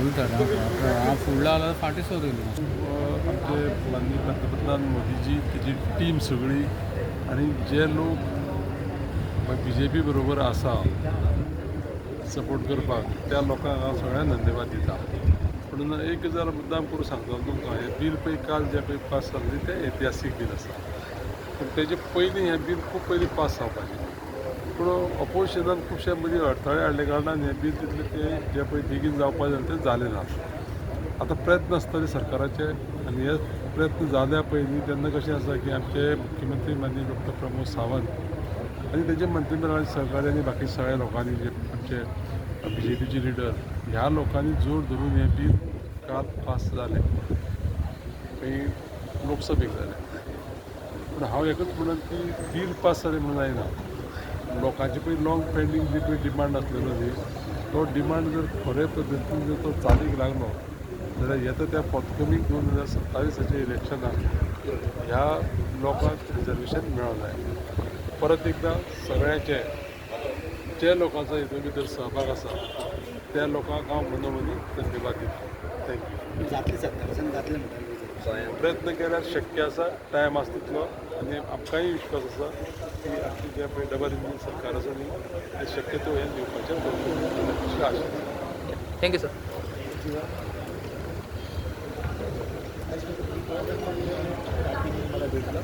बोलतात हा फुडला आला फाटी सोडून आमचे माननीय पंतप्रधान मोदीजी तेजी टीम सगळी आणि जे लोक BJP बरोबर आसा सपोर्ट करपाक त्या लोकांक हांव सगळ्यांक धन्यवाद दिता. म्हणून एक गजाल मुद्दाम करून सांगतो तुमकां हें बील पळय काल जें पळय पास जाल्लें तें ऐतिहासीक बील आसा. पूण तेजे पयलीं हें बील खूब पयलीं पास जावपाचें. पूण ऑपोजिशनान खुबशे मदीं अडथळे हाडले कारणान हें बील तितलें तें जें पळय बेगीन जावपाक जाय तें जालें ना. आतां प्रयत्न आसतले सरकाराचे आनी हे प्रयत्न जाल्या पयलीं तेन्ना कशें आसा की आमचे मुख्यमंत्री माननीय डॉक्टर प्रमोद सावंत आनी तेजे मंत्रिमंडळाचे सहकारी आनी बाकी सगळ्या लोकांनी जे आमचे BJPचे लिडर ह्या लोकांनी जोर धरून हें बील काल पास जालें मागीर लोकसभेक जालें. पूण हांव एकच म्हणन की बील पास जालें म्हणून जायना. लोकांचे पळय लॉंग पेंडींग जी पळय डिमांड आसलेलो न्ही तो डिमांड जर खरे पद्दतीन जर तो चालीक लागलो जाल्यार येता त्या फॉर्टकमींग 2027 इलेक्शनाक ह्या लोकांक रिजर्वेशन मेळों जाय. परत एकदां सगळ्यांचे जे लोकांचो हितून भितर सहभाग आसा त्या लोकांक हांव मनोमनी धन्यवाद दिता. थँक्यू. जातले सरकारान जातले म्हणटा प्रयत्न केल्यार शक्य आसा टायम आसा तितलो आनी आमकांय विश्वास आसा की आमची जे पळय डबल इंजीन सरकार आसा न्ही ते शक्यतो हें दिवपाचें अशी आशा आसा. Thank you sir. भेटलं